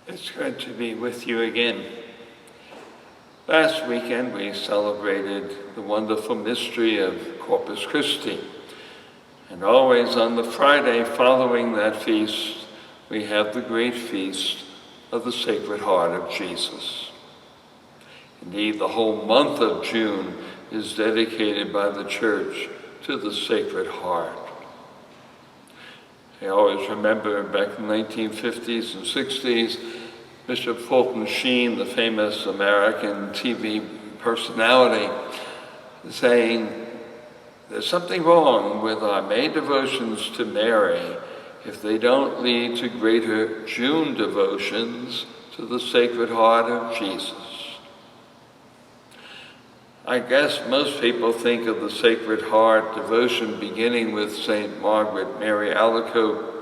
It's good to be with you again. Last weekend we celebrated the wonderful mystery of Corpus Christi. And always on the Friday following that feast, we have the great feast of the Sacred Heart of Jesus. Indeed, the whole month of June is dedicated by the Church to the Sacred Heart. I always remember back in the 1950s and 60s, Bishop Fulton Sheen, the famous American TV personality, saying, there's something wrong with our May devotions to Mary if they don't lead to greater June devotions to the Sacred Heart of Jesus. I guess most people think of the Sacred Heart devotion beginning with St. Margaret Mary Alacoque,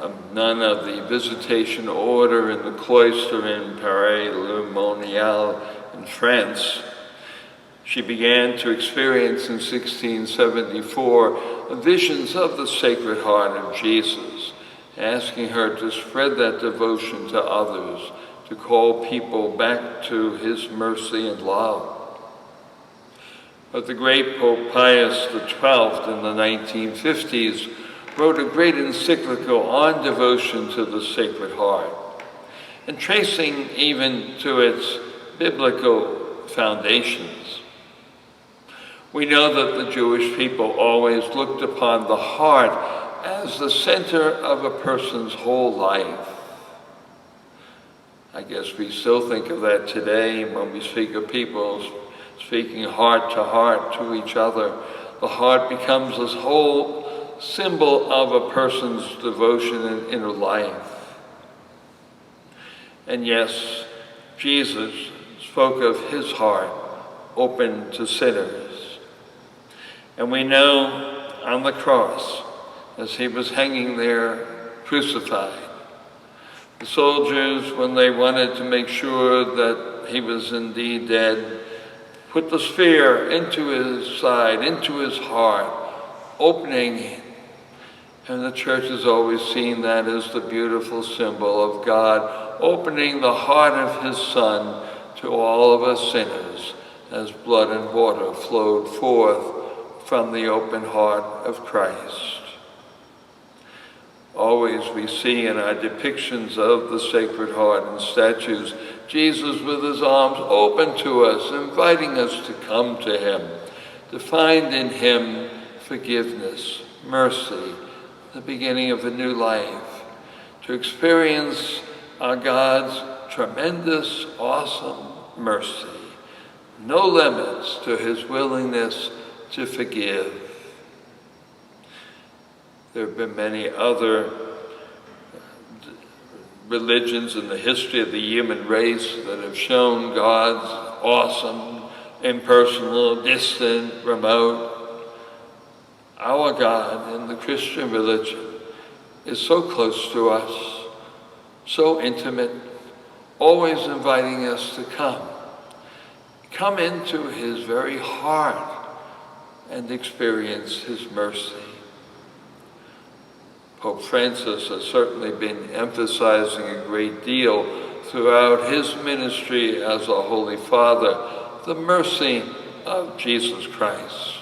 a nun of the Visitation Order in the cloister in Paray-le-Monial in France. She began to experience in 1674 visions of the Sacred Heart of Jesus, asking her to spread that devotion to others, to call people back to his mercy and love. But the great Pope Pius XII in the 1950s wrote a great encyclical on devotion to the Sacred Heart, and tracing even to its biblical foundations. We know that the Jewish people always looked upon the heart as the center of a person's whole life. I guess we still think of that today when we speak of people speaking heart to each other. The heart becomes this whole symbol of a person's devotion and inner life. And yes, Jesus spoke of his heart open to sinners. And we know on the cross, as he was hanging there crucified, the soldiers, when they wanted to make sure that he was indeed dead, put the spear into his side, into his heart, opening it. And the Church has always seen that as the beautiful symbol of God opening the heart of his Son to all of us sinners, as blood and water flowed forth from the open heart of Christ. Always we see in our depictions of the Sacred Heart and statues, Jesus with his arms open to us, inviting us to come to him, to find in him forgiveness, mercy, the beginning of a new life, to experience our God's tremendous, awesome mercy, no limits to his willingness to forgive. There have been many other religions in the history of the human race that have shown God's awesome, impersonal, distant, remote. Our God in the Christian religion is so close to us, so intimate, always inviting us to come into his very heart and experience his mercy. Pope Francis has certainly been emphasizing a great deal throughout his ministry as a Holy Father, the mercy of Jesus Christ,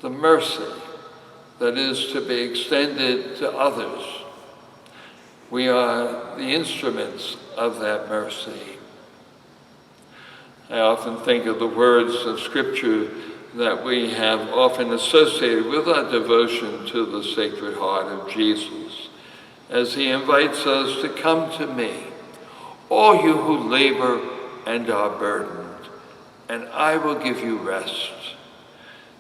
the mercy that is to be extended to others. We are the instruments of that mercy. I often think of the words of Scripture that we have often associated with our devotion to the Sacred Heart of Jesus, as he invites us to come to me, all you who labor and are burdened, and I will give you rest.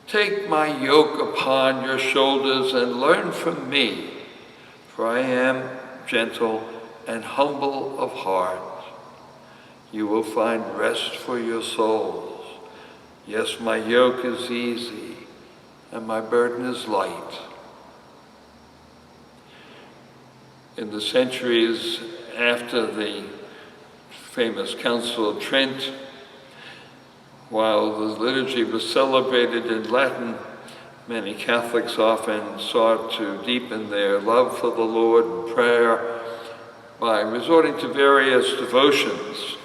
Take my yoke upon your shoulders and learn from me, for I am gentle and humble of heart. You will find rest for your souls. Yes, my yoke is easy and my burden is light. In the centuries after the famous Council of Trent, while the liturgy was celebrated in Latin, many Catholics often sought to deepen their love for the Lord in prayer by resorting to various devotions.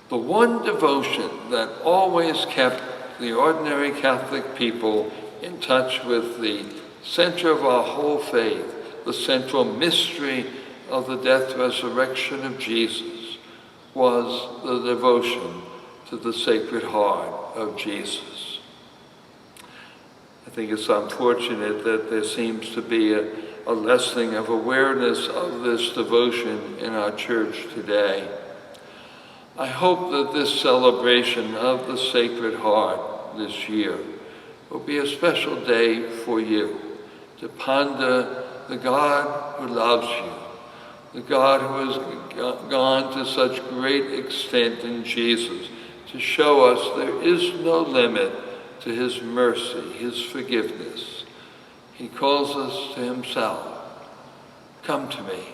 The one devotion that always kept the ordinary Catholic people in touch with the center of our whole faith, the central mystery of the death, resurrection of Jesus, was the devotion to the Sacred Heart of Jesus. I think it's unfortunate that there seems to be a lessening of awareness of this devotion in our church today. I hope that this celebration of the Sacred Heart this year will be a special day for you to ponder the God who loves you, the God who has gone to such great extent in Jesus to show us there is no limit to his mercy, his forgiveness. He calls us to himself. Come to me.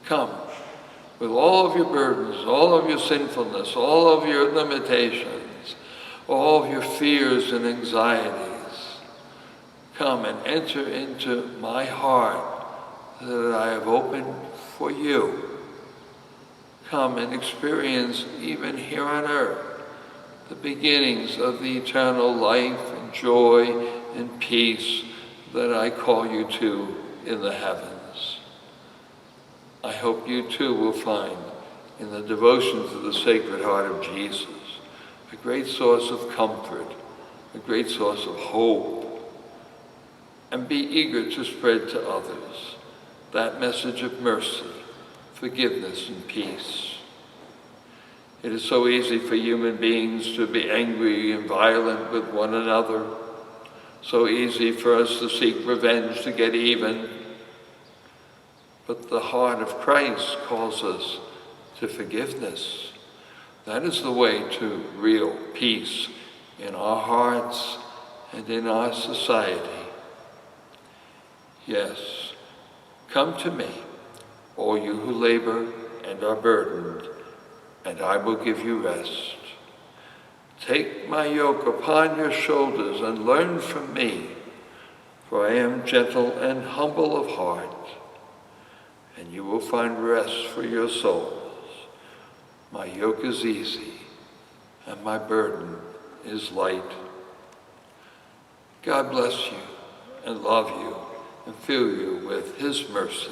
Come with all of your burdens, all of your sinfulness, all of your limitations, all of your fears and anxieties. Come and enter into my heart that I have opened for you. Come and experience, even here on earth, the beginnings of the eternal life and joy and peace that I call you to in the heavens. I hope you too will find in the devotion to the Sacred Heart of Jesus a great source of comfort, a great source of hope, and be eager to spread to others that message of mercy, forgiveness, and peace. It is so easy for human beings to be angry and violent with one another, so easy for us to seek revenge, to get even. But the heart of Christ calls us to forgiveness. That is the way to real peace in our hearts and in our society. Yes, come to me, all you who labor and are burdened, and I will give you rest. Take my yoke upon your shoulders and learn from me, for I am gentle and humble of heart, and you will find rest for your souls. My yoke is easy, and my burden is light. God bless you and love you and fill you with his mercy.